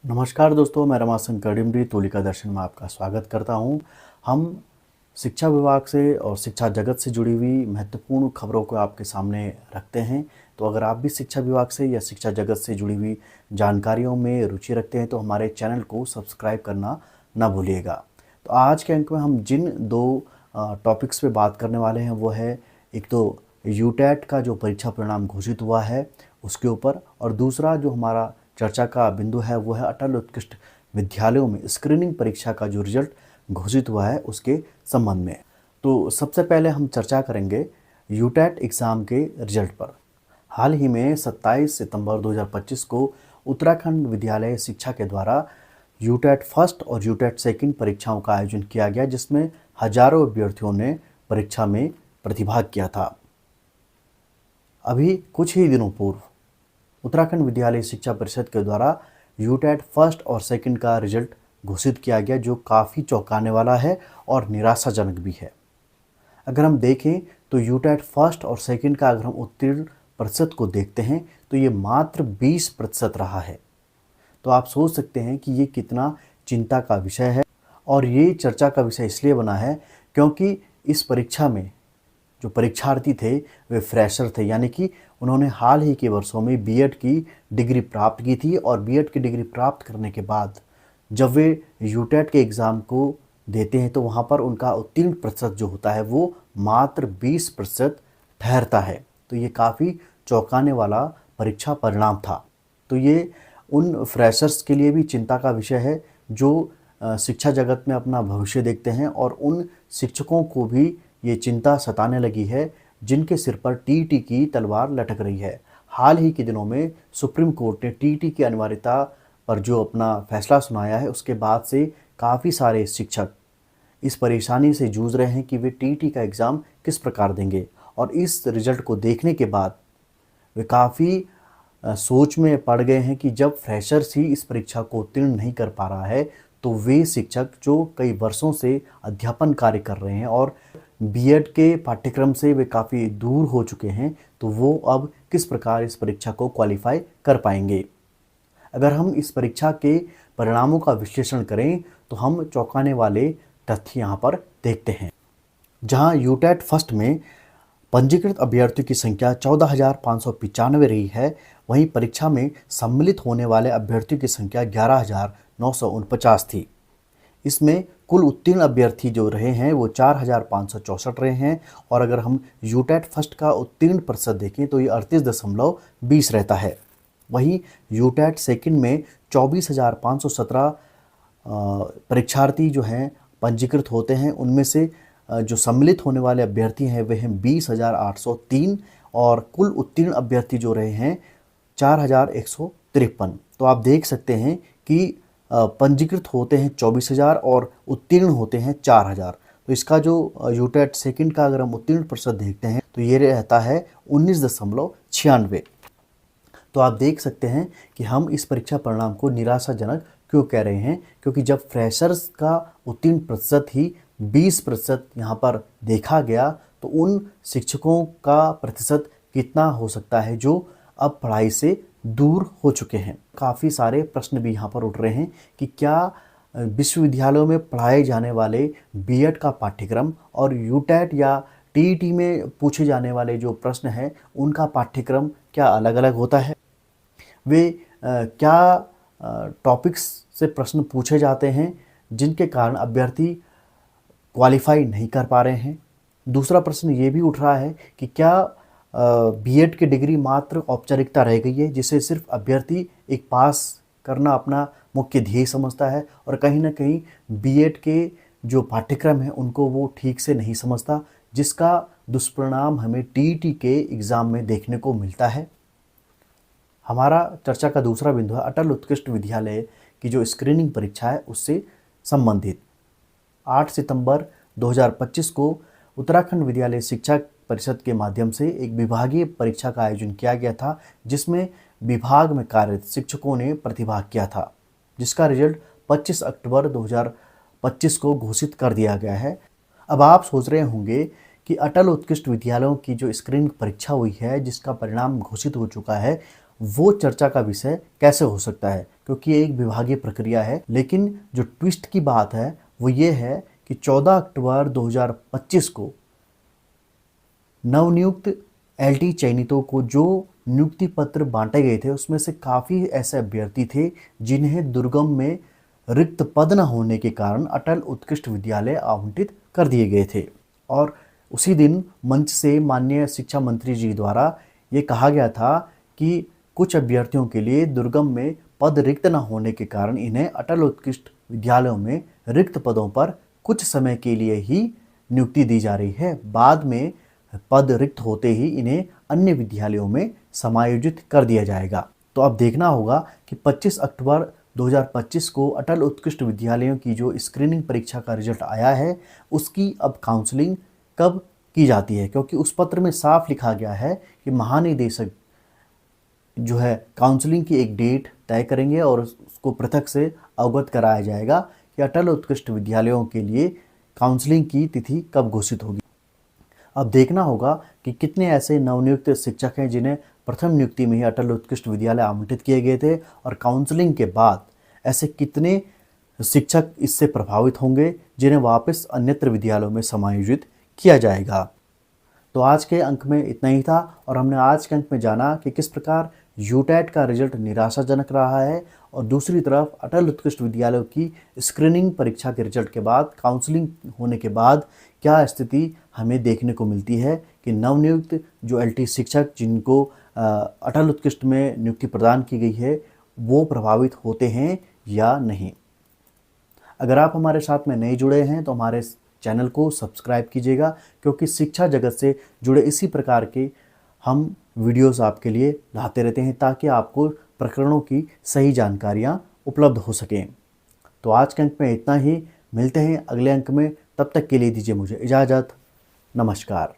नमस्कार दोस्तों, मैं रमाशंकर डिमरी तूलिका दर्शन में आपका स्वागत करता हूं। हम शिक्षा विभाग से और शिक्षा जगत से जुड़ी हुई महत्वपूर्ण खबरों को आपके सामने रखते हैं। तो अगर आप भी शिक्षा विभाग से या शिक्षा जगत से जुड़ी हुई जानकारियों में रुचि रखते हैं तो हमारे चैनल को सब्सक्राइब करना ना भूलिएगा। तो आज के अंक में हम जिन दो टॉपिक्स पे बात करने वाले हैं वो है, एक तो यूटेट का जो परीक्षा परिणाम घोषित हुआ है उसके ऊपर, और दूसरा जो हमारा चर्चा का बिंदु है वो है अटल उत्कृष्ट विद्यालयों में स्क्रीनिंग परीक्षा का जो रिजल्ट घोषित हुआ है उसके संबंध में। तो सबसे पहले हम चर्चा करेंगे यूटेट एग्ज़ाम के रिजल्ट पर। हाल ही में 27 सितंबर 2025 को उत्तराखंड विद्यालय शिक्षा के द्वारा यूटेट फर्स्ट और यूटेट सेकंड परीक्षाओं का आयोजन किया गया, जिसमें हजारों अभ्यर्थियों ने परीक्षा में प्रतिभाग किया था। अभी कुछ ही दिनों पूर्व उत्तराखंड विद्यालय शिक्षा परिषद के द्वारा यूटेट फर्स्ट और सेकंड का रिजल्ट घोषित किया गया, जो काफ़ी चौंकाने वाला है और निराशाजनक भी है। अगर हम देखें तो यूटेट फर्स्ट और सेकंड का अगर हम उत्तीर्ण प्रतिशत को देखते हैं तो ये मात्र 20% रहा है। तो आप सोच सकते हैं कि ये कितना चिंता का विषय है, और ये चर्चा का विषय इसलिए बना है क्योंकि इस परीक्षा में जो परीक्षार्थी थे वे फ्रेशर थे, यानी कि उन्होंने हाल ही के वर्षों में बीएड की डिग्री प्राप्त की थी, और बीएड की डिग्री प्राप्त करने के बाद जब वे यूटेट के एग्ज़ाम को देते हैं तो वहाँ पर उनका उत्तीर्ण प्रतिशत जो होता है वो मात्र 20% ठहरता है। तो ये काफ़ी चौंकाने वाला परीक्षा परिणाम था। तो ये उन फ्रेशर्स के लिए भी चिंता का विषय है जो शिक्षा जगत में अपना भविष्य देखते हैं, और उन शिक्षकों को भी ये चिंता सताने लगी है जिनके सिर पर टीईटी की तलवार लटक रही है। हाल ही के दिनों में सुप्रीम कोर्ट ने टीईटी की अनिवार्यता पर जो अपना फैसला सुनाया है उसके बाद से काफ़ी सारे शिक्षक इस परेशानी से जूझ रहे हैं कि वे टीईटी का एग्ज़ाम किस प्रकार देंगे, और इस रिज़ल्ट को देखने के बाद वे काफ़ी सोच में पड़ गए हैं कि जब फ्रेशर्स ही इस परीक्षा को उत्तीर्ण नहीं कर पा रहा है तो वे शिक्षक जो कई वर्षों से अध्यापन कार्य कर रहे हैं और बीएड के पाठ्यक्रम से वे काफ़ी दूर हो चुके हैं, तो वो अब किस प्रकार इस परीक्षा को क्वालिफाई कर पाएंगे। अगर हम इस परीक्षा के परिणामों का विश्लेषण करें तो हम चौंकाने वाले तथ्य यहाँ पर देखते हैं। जहाँ यूटेट फर्स्ट में पंजीकृत अभ्यर्थियों की संख्या 14,595 रही है, वहीं परीक्षा में सम्मिलित होने वाले अभ्यर्थियों की संख्या 11,949 थी। इसमें कुल उत्तीर्ण अभ्यर्थी जो रहे हैं वो 4,564 रहे हैं, और अगर हम यूटेट फर्स्ट का उत्तीर्ण प्रतिशत देखें तो ये 38.20 रहता है। वहीं यूटेट सेकंड में 24,517 परीक्षार्थी जो हैं पंजीकृत होते हैं, उनमें से जो सम्मिलित होने वाले अभ्यर्थी हैं वे हैं 20,803, और कुल उत्तीर्ण अभ्यर्थी जो रहे हैं 4,153। तो आप देख सकते हैं कि पंजीकृत होते हैं 24,000 और उत्तीर्ण होते हैं 4,000। तो इसका जो यूटेट सेकंड का अगर हम उत्तीर्ण प्रतिशत देखते हैं तो ये रहता है 19.96। तो आप देख सकते हैं कि हम इस परीक्षा परिणाम को निराशाजनक क्यों कह रहे हैं, क्योंकि जब फ्रेशर्स का उत्तीर्ण प्रतिशत ही 20% यहाँ पर देखा गया तो उन शिक्षकों का प्रतिशत कितना हो सकता है जो अब पढ़ाई से दूर हो चुके हैं। काफ़ी सारे प्रश्न भी यहाँ पर उठ रहे हैं कि क्या विश्वविद्यालयों में पढ़ाए जाने वाले बीएड का पाठ्यक्रम और यूटेट या टीईटी में पूछे जाने वाले जो प्रश्न हैं उनका पाठ्यक्रम क्या अलग अलग होता है। वे क्या टॉपिक्स से प्रश्न पूछे जाते हैं जिनके कारण अभ्यर्थी क्वालिफाई नहीं कर पा रहे हैं। दूसरा प्रश्न ये भी उठ रहा है कि क्या बीएड की डिग्री मात्र औपचारिकता रह गई है, जिसे सिर्फ अभ्यर्थी एक पास करना अपना मुख्य ध्येय समझता है, और कहीं ना कहीं बीएड के जो पाठ्यक्रम है उनको वो ठीक से नहीं समझता, जिसका दुष्परिणाम हमें टीईटी के एग्ज़ाम में देखने को मिलता है। हमारा चर्चा का दूसरा बिंदु है अटल उत्कृष्ट विद्यालय की जो स्क्रीनिंग परीक्षा है उससे संबंधित। 8 सितंबर 2025 को उत्तराखंड विद्यालय शिक्षा परिषद के माध्यम से एक विभागीय परीक्षा का आयोजन किया गया था, जिसमें विभाग में कार्यरत शिक्षकों ने प्रतिभाग किया था, जिसका रिजल्ट 25 अक्टूबर 2025 को घोषित कर दिया गया है। अब आप सोच रहे होंगे कि अटल उत्कृष्ट विद्यालयों की जो स्क्रीनिंग परीक्षा हुई है जिसका परिणाम घोषित हो चुका है, वो चर्चा का विषय कैसे हो सकता है, क्योंकि ये एक विभागीय प्रक्रिया है। लेकिन जो ट्विस्ट की बात है वो ये है कि 14 अक्टूबर 2025 को नवनियुक्त एलटी चयनितों को जो नियुक्ति पत्र बांटे गए थे उसमें से काफ़ी ऐसे अभ्यर्थी थे जिन्हें दुर्गम में रिक्त पद न होने के कारण अटल उत्कृष्ट विद्यालय आवंटित कर दिए गए थे। और उसी दिन मंच से माननीय शिक्षा मंत्री जी द्वारा ये कहा गया था कि कुछ अभ्यर्थियों के लिए दुर्गम में पद रिक्त न होने के कारण इन्हें अटल उत्कृष्ट विद्यालयों में रिक्त पदों पर कुछ समय के लिए ही नियुक्ति दी जा रही है। बाद में पद रिक्त होते ही इन्हें अन्य विद्यालयों में समायोजित कर दिया जाएगा। तो अब देखना होगा कि 25 अक्टूबर 2025 को अटल उत्कृष्ट विद्यालयों की जो स्क्रीनिंग परीक्षा का रिजल्ट आया है उसकी अब काउंसलिंग कब की जाती है, क्योंकि उस पत्र में साफ लिखा गया है कि महानिदेशक जो है काउंसलिंग की एक डेट तय करेंगे और उसको पृथक से अवगत कराया जाएगा कि अटल उत्कृष्ट विद्यालयों के लिए काउंसलिंग की तिथि कब घोषित होगी। अब देखना होगा कि कितने ऐसे नवनियुक्त शिक्षक हैं जिन्हें प्रथम नियुक्ति में ही अटल उत्कृष्ट विद्यालय आवंटित किए गए थे और काउंसलिंग के बाद ऐसे कितने शिक्षक इससे प्रभावित होंगे जिन्हें वापस अन्यत्र विद्यालयों में समायोजित किया जाएगा। तो आज के अंक में इतना ही था और हमने आज के अंक में जाना कि किस प्रकार यूटेट का रिजल्ट निराशाजनक रहा है और दूसरी तरफ अटल उत्कृष्ट विद्यालयों की स्क्रीनिंग परीक्षा के रिजल्ट के बाद काउंसलिंग होने के बाद क्या स्थिति हमें देखने को मिलती है कि नवनियुक्त जो एलटी शिक्षक जिनको अटल उत्कृष्ट में नियुक्ति प्रदान की गई है वो प्रभावित होते हैं या नहीं। अगर आप हमारे साथ में नहीं जुड़े हैं तो हमारे चैनल को सब्सक्राइब कीजिएगा, क्योंकि शिक्षा जगत से जुड़े इसी प्रकार के हम वीडियोस आपके लिए लाते रहते हैं ताकि आपको प्रकरणों की सही जानकारियाँ उपलब्ध हो सकें। तो आज के अंक में इतना ही, मिलते हैं अगले अंक में, तब तक के लिए दीजिए मुझे इजाज़त। नमस्कार।